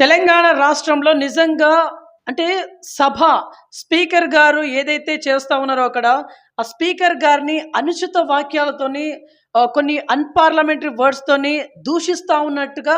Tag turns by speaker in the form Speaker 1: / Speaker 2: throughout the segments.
Speaker 1: తెలంగాణ రాష్ట్రంలో నిజంగా అంటే సభ స్పీకర్ గారు ఏదైతే చేస్తా ఉన్నారో అక్కడ ఆ స్పీకర్ గారిని అనుచిత వాక్యాలతోని కొన్ని అన్‌పార్లమెంటరీ వర్డ్స్‌తోని దూషిస్తా ఉన్నట్టుగా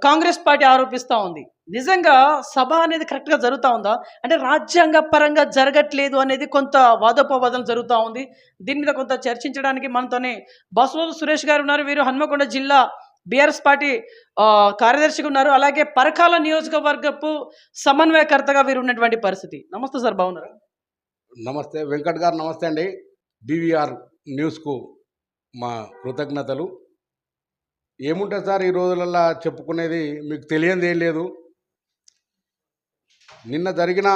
Speaker 1: కాంగ్రెస్ పార్టీ ఆరోపిస్తా ఉంది. నిజంగా సభ అనేది కరెక్ట్‌గా జరుగుతా ఉందా? అంటే రాజ్యాంగ పరంగా జరగట్లేదు అనేది కొంత వాదోపవాదం జరుగుతా ఉంది. దీని మీద కొంత చర్చించడానికి మనతోని బసవరాజు సురేష్ గారు ఉన్నారు. వీరు హన్మకొండ జిల్లా బీఆర్ఎస్ పార్టీ కార్యదర్శిగా ఉన్నారు. అలాగే పరకాల నియోజకవర్గపు సమన్వయకర్తగా వీరు ఉన్నటువంటి పరిస్థితి. నమస్తే సార్, బాగున్నారా?
Speaker 2: నమస్తే వెంకట్ గారు, నమస్తే అండి. బీవీఆర్ న్యూస్కు మా కృతజ్ఞతలు. ఏముంటుంది సార్, ఈ రోజులల్లో చెప్పుకునేది మీకు తెలియంది ఏం లేదు. నిన్న జరిగిన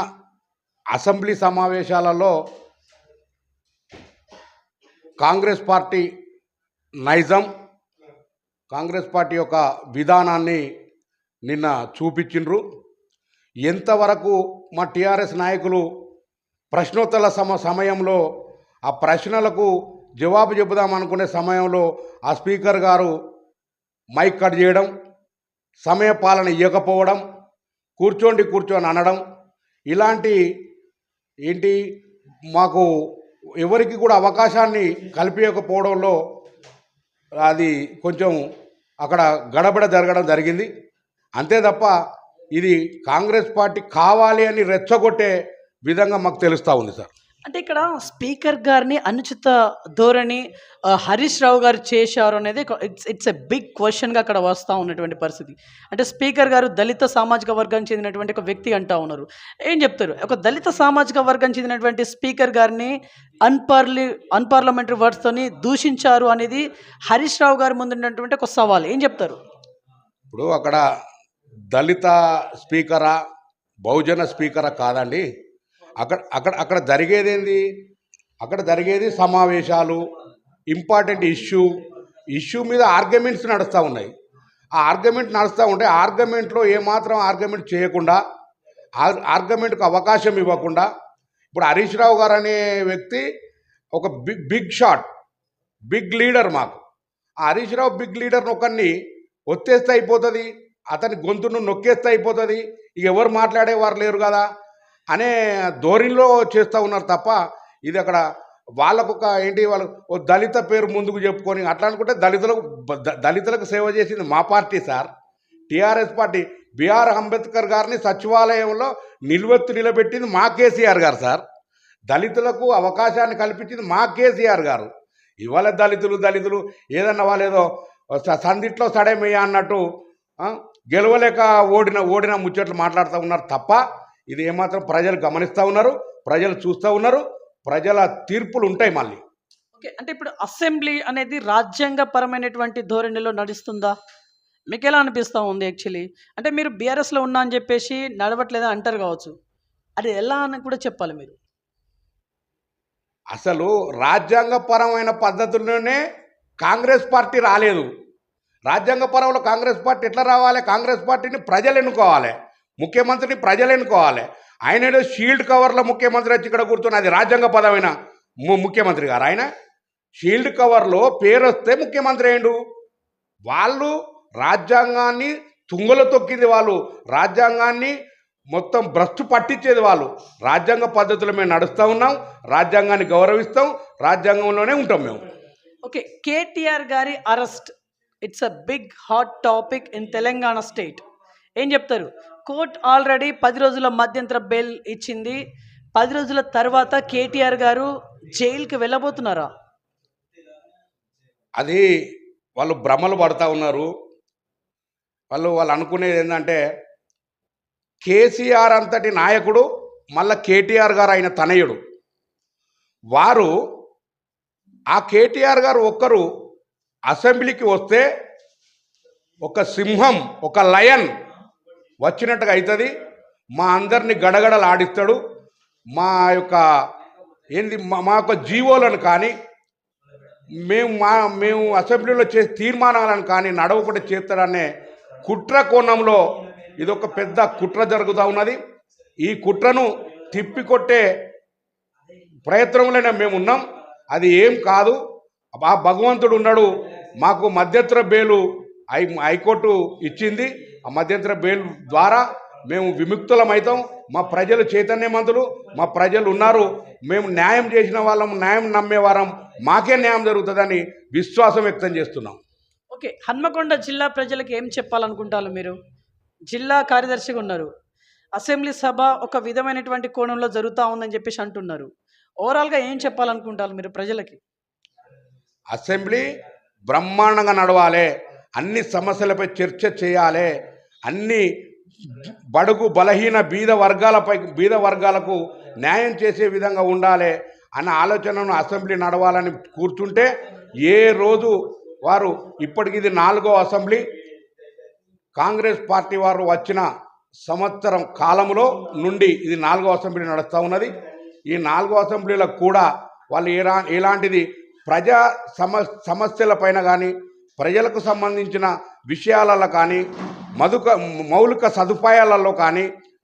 Speaker 2: అసెంబ్లీ సమావేశాలలో కాంగ్రెస్ పార్టీ నైజం, కాంగ్రెస్ పార్టీ యొక్క విధానాన్ని నిన్న చూపించిండ్రు. ఎంతవరకు మా టీఆర్ఎస్ నాయకులు ప్రశ్నోత్తరాల సమయంలో ఆ ప్రశ్నలకు జవాబు చెబుదాం అనుకునే సమయంలో ఆ స్పీకర్ గారు మైక్ కట్ చేయడం, సమయపాలన ఇవ్వకపోవడం, కూర్చోండి అనడం, ఇలాంటి మాకు ఎవరికి కూడా అవకాశాన్ని కల్పించకపోవడంలో అది కొంచెం అక్కడ గడబడ జరగడం జరిగింది. అంతే తప్ప ఇది కాంగ్రెస్ పార్టీ కావాలి అని రెచ్చగొట్టే విధంగా మాకు తెలుస్తూ ఉంది సార్.
Speaker 1: అంటే ఇక్కడ స్పీకర్ గారిని అనుచిత ధోరణి హరీష్ రావు గారు చేశారు అనేది ఇట్స్ ఎ బిగ్ క్వశ్చన్గా అక్కడ వస్తూ ఉన్నటువంటి పరిస్థితి. అంటే స్పీకర్ గారు దళిత సామాజిక వర్గానికి చెందినటువంటి ఒక వ్యక్తి అంటూ ఉన్నారు. ఏం చెప్తారు? ఒక దళిత సామాజిక వర్గానికి చెందినటువంటి స్పీకర్ గారిని అన్పార్లమెంటరీ వర్డ్స్తోని దూషించారు అనేది హరీష్ రావు గారి ముందున్నటువంటి ఒక సవాల్. ఏం చెప్తారు?
Speaker 2: ఇప్పుడు అక్కడ దళిత స్పీకరా బహుజన స్పీకరా కాదండి. అక్కడ అక్కడ అక్కడ జరిగేది ఏంది? అక్కడ జరిగేది సమావేశాలు, ఇంపార్టెంట్ ఇష్యూ మీద ఆర్గ్యుమెంట్స్ నడుస్తూ ఉన్నాయి. ఆ ఆర్గ్యుమెంట్ నడుస్తూ ఉంటే ఆర్గ్యుమెంట్లో ఏమాత్రం ఆర్గ్యుమెంట్ చేయకుండా, ఆర్గ్యుమెంట్కు అవకాశం ఇవ్వకుండా, ఇప్పుడు హరీష్ రావు గారు అనే వ్యక్తి ఒక బిగ్ షాట్, బిగ్ లీడర్ మాకు. ఆ హరీష్ రావు బిగ్ లీడర్ని ఒకరిని ఒత్తేస్తే అయిపోతుంది, అతని గొంతును నొక్కేస్తే అయిపోతుంది, ఇక ఎవరు మాట్లాడేవారు లేరు కదా అనే ధోరణిలో చేస్తూ ఉన్నారు తప్ప ఇది అక్కడ వాళ్ళకొక వాళ్ళు ఓ దళిత పేరు ముందుకు చెప్పుకొని అట్లా అనుకుంటే దళితులకు సేవ చేసింది మా party sir, TRS party. BR Ambedkar గారిని సచివాలయంలో నిలబెట్టింది మా కేసీఆర్ గారు సార్. దళితులకు అవకాశాన్ని కల్పించింది మా కేసీఆర్ గారు. ఇవాళ దళితులు ఏదన్నా వాళ్ళు ఏదో సందిట్లో సడేమయ్యా అన్నట్టు గెలవలేక ఓడిన ముచ్చట్లు మాట్లాడుతూ ఉన్నారు తప్ప ఇది ఏమాత్రం ప్రజలు గమనిస్తూ ఉన్నారు, ప్రజలు చూస్తూ ఉన్నారు, ప్రజల తీర్పులు ఉంటాయి మళ్ళీ.
Speaker 1: ఓకే, అంటే ఇప్పుడు అసెంబ్లీ అనేది రాజ్యాంగపరమైనటువంటి ధోరణిలో నడుస్తుందా? మీకు ఎలా అనిపిస్తూ ఉంది? యాక్చువల్లీ అంటే మీరు బీఆర్ఎస్లో ఉన్నా అని చెప్పేసి నడవట్లేదని అంటారు కావచ్చు, అది ఎలా అని కూడా చెప్పాలి మీరు.
Speaker 2: అసలు రాజ్యాంగపరమైన పద్ధతుల్లోనే కాంగ్రెస్ పార్టీ రాలేదు. రాజ్యాంగపరంలో కాంగ్రెస్ పార్టీ ఎట్లా రావాలి? కాంగ్రెస్ పార్టీని ప్రజలు ఎన్నుకోవాలి, ముఖ్యమంత్రిని ప్రజలు ఎన్నుకోవాలి. ఆయన ఏదో షీల్డ్ కవర్లో ముఖ్యమంత్రి వచ్చి ఇక్కడ కూర్చొని అది రాజ్యాంగపరమైన ముఖ్యమంత్రి గారు. ఆయన షీల్డ్ కవర్లో పేరు వస్తే ముఖ్యమంత్రి అయ్యిండు. వాళ్ళు రాజ్యాంగాన్ని తుంగలో తొక్కింది, వాళ్ళు రాజ్యాంగాన్ని మొత్తం భ్రష్టు పట్టించేది వాళ్ళు. రాజ్యాంగ పద్ధతుల మేము నడుస్తూ ఉన్నాం, రాజ్యాంగాన్ని గౌరవిస్తాం, రాజ్యాంగంలోనే ఉంటాం మేము.
Speaker 1: ఓకే, కేటీఆర్ గారి arrest it's a big hot topic in Telangana state. ఏం చెప్తారు? కోర్టు ఆల్రెడీ 10 రోజుల మధ్యంతర బెయిల్ ఇచ్చింది. 10 రోజుల తర్వాత కేటీఆర్ గారు జైలుకి వెళ్ళబోతున్నారా?
Speaker 2: అది వాళ్ళు భ్రమలు పడుతూ ఉన్నారు. వాళ్ళు అనుకునేది ఏంటంటే కేసీఆర్ అంతటి నాయకుడు మళ్ళా కేటీఆర్ గారు ఆయన తనయుడు. వారు ఆ కేటీఆర్ గారు ఒక్కరు అసెంబ్లీకి వస్తే ఒక సింహం, ఒక లయన్ వచ్చినట్టుగా అవుతుంది. మా అందరినీ గడగడలు ఆడిస్తాడు. మా యొక్క మా యొక్క జీవోలను కానీ మేము అసెంబ్లీలో చేసే తీర్మానాలను కానీ నడవకుండా చేస్తాడనే కుట్ర కోణంలో ఇదొక పెద్ద కుట్ర జరుగుతూ ఉన్నది. ఈ కుట్రను తిప్పికొట్టే ప్రయత్నంలోనే మేము ఉన్నాం. అది ఏం కాదు, ఆ భగవంతుడు ఉన్నాడు. మాకు మధ్యంతర బెయిలు హైకోర్టు ఇచ్చింది. ఆ మధ్యంతర బెయిల్ ద్వారా మేము విముక్తులమవుతాం. మా ప్రజలు చైతన్యవంతులు, మా ప్రజలు ఉన్నారు, మేము న్యాయం చేసిన వాళ్ళం, న్యాయం నమ్మేవారం, మాకే న్యాయం జరుగుతుందని విశ్వాసం వ్యక్తం చేస్తున్నాం.
Speaker 1: ఓకే, హన్మకొండ జిల్లా ప్రజలకు ఏం చెప్పాలనుకుంటారు మీరు? జిల్లా కార్యదర్శిగా ఉన్నారు. అసెంబ్లీ సభ ఒక విధమైనటువంటి కోణంలో జరుగుతూ ఉందని చెప్పేసి అంటున్నారు. ఓవరాల్గా ఏం చెప్పాలనుకుంటారు మీరు ప్రజలకి?
Speaker 2: అసెంబ్లీ బ్రహ్మాండంగా నడవాలి, అన్ని సమస్యలపై చర్చ చేయాలి, అన్ని బడుగు బలహీన బీద వర్గాలకు న్యాయం చేసే విధంగా ఉండాలి అన్న ఆలోచనను అసెంబ్లీ నడవాలని కూర్చుంటే ఏ రోజు వారు ఇప్పటికి ఇది 4వ అసెంబ్లీ. కాంగ్రెస్ పార్టీ వారు వచ్చిన సంవత్సరం కాలంలో నుండి ఇది 4వ అసెంబ్లీ నడుస్తూ ఉన్నది. ఈ 4వ అసెంబ్లీలో కూడా వాళ్ళు ఎలాంటిది ప్రజా సమస్యలపైన కానీ, ప్రజలకు సంబంధించిన విషయాలలో కానీ, మౌలిక సదుపాయాలలో కానీ,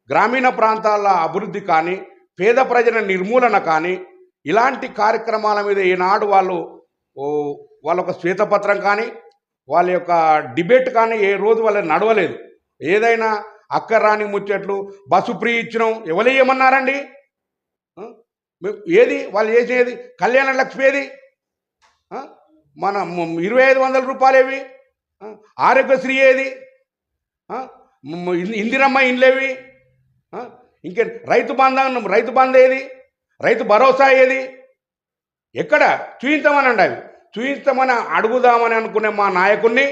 Speaker 2: గ్రామీణ ప్రాంతాల అభివృద్ధి కానీ, పేద ప్రజల నిర్మూలన కానీ, ఇలాంటి కార్యక్రమాల మీద ఈనాడు వాళ్ళ ఒక శ్వేతపత్రం కానీ, వాళ్ళ యొక్క డిబేట్ కానీ ఏ రోజు వాళ్ళు నడవలేదు. ఏదైనా అక్కరాని ముచ్చట్లు, బస్సు ఫ్రీ ఇచ్చినాం, ఎవరు ఏమన్నారండి? ఏది వాళ్ళు చేసేది? కళ్యాణ లక్ష్మి ఏది? మన 2500 రూపాయలు ఏవి? ఆరోగ్యశ్రీ ఏది? ఇందిరమ్మ ఇండ్లేవి? ఇంకే రైతు బంధు ఏది? రైతు భరోసా ఏది? ఎక్కడ చూయించమనండి? అవి చూయించమని అడుగుదామని అనుకునే మా నాయకుడిని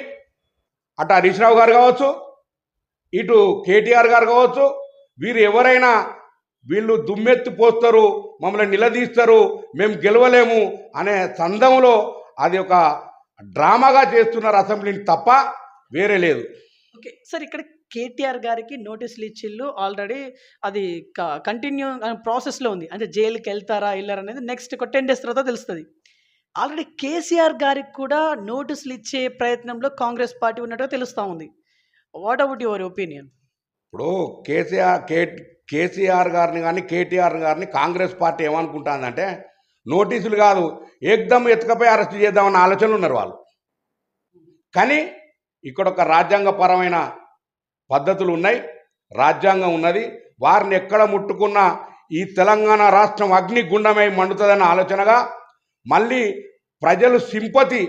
Speaker 2: అటు హరీష్ రావు గారు కావచ్చు, ఇటు కేటీఆర్ గారు కావచ్చు, వీరు ఎవరైనా వీళ్ళు దుమ్మెత్తి పోస్తారు, మమ్మల్ని నిలదీస్తారు, మేము గెలవలేము అనే సందంలో అది ఒక డ్రామాగా చేస్తున్నారు అసెంబ్లీని తప్ప వేరే లేదు.
Speaker 1: ఓకే సార్, ఇక్కడ కేటీఆర్ గారికి నోటీసులు ఇచ్చిళ్ళు ఆల్రెడీ, అది కంటిన్యూ ప్రాసెస్లో ఉంది. అంటే జైలుకి వెళ్తారా వెళ్ళారా అనేది నెక్స్ట్ ఒక 10 days తర్వాత తెలుస్తుంది. ఆల్రెడీ కేసీఆర్ గారికి కూడా నోటీసులు ఇచ్చే ప్రయత్నంలో కాంగ్రెస్ పార్టీ ఉన్నట్టుగా తెలుస్తూ ఉంది. What about your opinion?
Speaker 2: ఇప్పుడు కేసీఆర్ గారిని కానీ కేటీఆర్ గారిని కాంగ్రెస్ పార్టీ ఏమనుకుంటుందంటే, నోటీసులు కాదు, ఏకదమ్ ఎత్తుకపోయి అరెస్ట్ చేద్దామన్న ఆలోచనలు ఉన్నారు వాళ్ళు. కానీ ఇక్కడ ఒక రాజ్యాంగపరమైన పద్ధతులు ఉన్నాయి, రాజ్యాంగం ఉన్నది. వారిని ఎక్కడ ముట్టుకున్నా ఈ తెలంగాణ రాష్ట్రం అగ్నిగుండమై మండుతుందన్న ఆలోచనగా, మళ్ళీ ప్రజలు సింపతి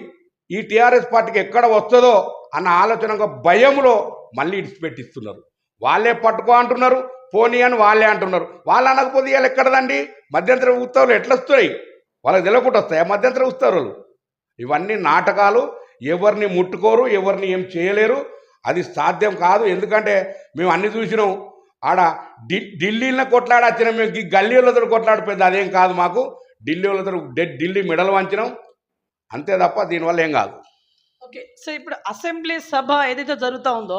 Speaker 2: ఈ టీఆర్ఎస్ పార్టీకి ఎక్కడ వస్తుందో అన్న ఆలోచనగా భయంలో మళ్ళీ ఇడిచిపెట్టిస్తున్నారు. వాళ్ళే పట్టుకో అంటున్నారు, పోనీ అని వాళ్ళే అంటున్నారు. వాళ్ళు అనకపోతే ఇవాళ ఎక్కడదండి? మధ్యంతర ఉత్సవాలు ఎట్లా వస్తాయి? వాళ్ళకి తెలియకుండా వస్తాయి మధ్యంతర ఉత్సవాలు. ఇవన్నీ నాటకాలు. ఎవరిని ముట్టుకోరు, ఎవరిని ఏం చేయలేరు, అది సాధ్యం కాదు. ఎందుకంటే మేము అన్ని చూసినాం. ఆడ ఢిల్లీలో కొట్లాడొచ్చినాం, మేము ఈ గల్లీలతో కొట్లాడిపోయింది, అదేం కాదు మాకు. ఢిల్లీలతో ఢిల్లీ మెడలు వంచినాం అంతే తప్ప దీనివల్ల ఏం కాదు.
Speaker 1: ఓకే, సో ఇప్పుడు అసెంబ్లీ సభ ఏదైతే జరుగుతూ ఉందో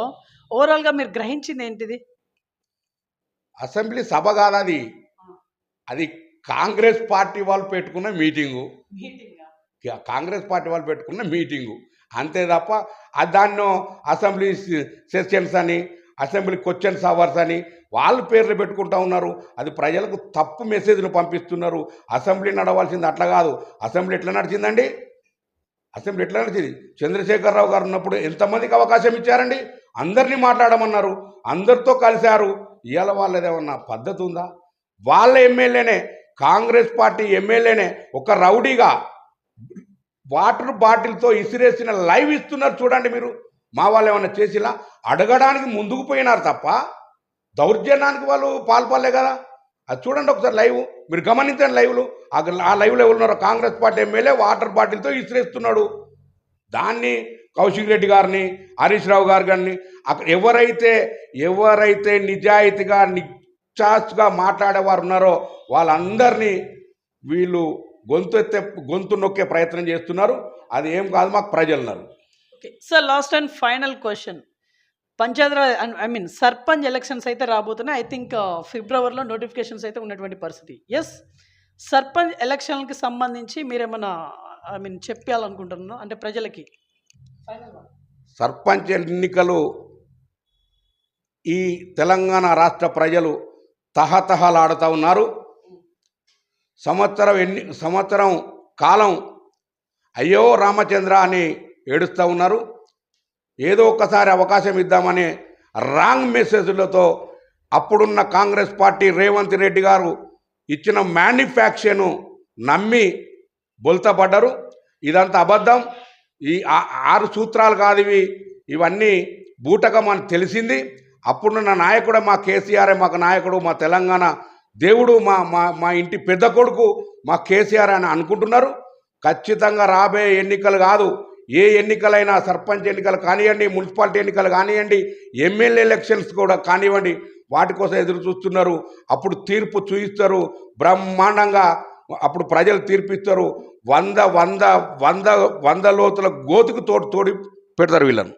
Speaker 1: ఓవరాల్గా మీరు గ్రహించింది ఏంటిది?
Speaker 2: అసెంబ్లీ సభ కాదు అది, అది కాంగ్రెస్ పార్టీ వాళ్ళు పెట్టుకున్న మీటింగు. కాంగ్రెస్ పార్టీ వాళ్ళు పెట్టుకున్న మీటింగు అంతే తప్ప దాన్ని అసెంబ్లీ సెషన్స్ అని, అసెంబ్లీ క్వశ్చన్స్ అవర్స్ అని వాళ్ళు పేర్లు పెట్టుకుంటా ఉన్నారు. అది ప్రజలకు తప్పు మెసేజ్లు పంపిస్తున్నారు. అసెంబ్లీ నడవాల్సింది అట్లా కాదు. అసెంబ్లీ ఎట్లా నడిచిందండి? అసెంబ్లీ ఎట్లా నడిచింది? చంద్రశేఖరరావు గారు ఉన్నప్పుడు ఎంతమందికి అవకాశం ఇచ్చారండి? అందరినీ మాట్లాడమన్నారు, అందరితో కలిశారు. ఇవాళ వాళ్ళదేమన్నా పద్ధతి ఉందా? వాళ్ళ ఎమ్మెల్యేనే, కాంగ్రెస్ పార్టీ ఎమ్మెల్యేనే ఒక రౌడీగా వాటర్ బాటిల్తో ఇసిరేసిన లైవ్ ఇస్తున్నారు చూడండి మీరు. మా వాళ్ళు ఏమన్నా చేసిలా? అడగడానికి ముందుకు పోయినారు తప్ప దౌర్జన్యానికి వాళ్ళు పాల్పడలే కదా. అది చూడండి ఒకసారి లైవ్, మీరు గమనించండి లైవ్లు. ఆ లైవ్లో ఎవరున్నారో కాంగ్రెస్ పార్టీ ఎమ్మెల్యే వాటర్ బాటిల్తో ఇసిరేస్తున్నాడు. దాన్ని కౌశిక్ రెడ్డి గారిని, హరీష్ రావు గారిని, అక్కడ ఎవరైతే నిజాయితీగా నిశ్చాస్గా మాట్లాడేవారు ఉన్నారో వాళ్ళందరినీ వీళ్ళు గొంతు నొక్కే ప్రయత్నం చేస్తున్నారు. అది ఏం కాదు, మాకు ప్రజలు ఉన్నారు.
Speaker 1: Okay sir, last and final question. Panchayati Raj sarpanch elections అయితే రాబోతున్నాయి. ఐ థింక్ ఫిబ్రవరిలో నోటిఫికేషన్స్ అయితే ఉన్నటువంటి పరిస్థితి. ఎస్, సర్పంచ్ ఎలక్షన్కి సంబంధించి మీరేమన్నా చెప్పాలనుకుంటున్నాను అంటే ప్రజలకి?
Speaker 2: సర్పంచ్ ఎన్నికలు ఈ తెలంగాణ రాష్ట్ర ప్రజలు తహతహలాడుతూ ఉన్నారు. సంవత్సరం కాలం అయ్యో రామచంద్ర అని ఏడుస్తూ ఉన్నారు. ఏదో ఒక్కసారి అవకాశం ఇద్దామని రాంగ్ మెసేజ్లతో అప్పుడున్న కాంగ్రెస్ పార్టీ రేవంత్ రెడ్డి గారు ఇచ్చిన మ్యానుఫ్యాక్చర్ను నమ్మి బొల్తపడ్డారు. ఇదంతా అబద్ధం. ఈ 6 సూత్రాలు కాదు ఇవన్నీ బూటకం అని తెలిసింది. అప్పుడున్న నాయకుడే మా కేసీఆర్, మాకు నాయకుడు, మా తెలంగాణ దేవుడు, మా మా మా ఇంటి పెద్ద కొడుకు మా కేసీఆర్ అని అనుకుంటున్నారు. ఖచ్చితంగా రాబోయే ఎన్నికలు కాదు, ఏ ఎన్నికలైనా, సర్పంచ్ ఎన్నికలు కానివ్వండి, మున్సిపాలిటీ ఎన్నికలు కానివ్వండి, ఎమ్మెల్యే ఎలక్షన్స్ కూడా కానివ్వండి, వాటి కోసం ఎదురు చూస్తున్నారు. అప్పుడు తీర్పు చూయిస్తారు బ్రహ్మాండంగా. అప్పుడు ప్రజలు తీర్పిస్తారు. 100 లోతుల గోతుకు తోడి పెడతారు వీళ్ళను.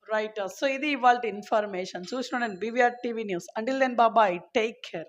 Speaker 1: రైట్. సో ఇది ఇవాళ ఇన్ఫర్మేషన్ చూసిన నేను BVR TV news. Until then బాబాయ్, టేక్ కేర్.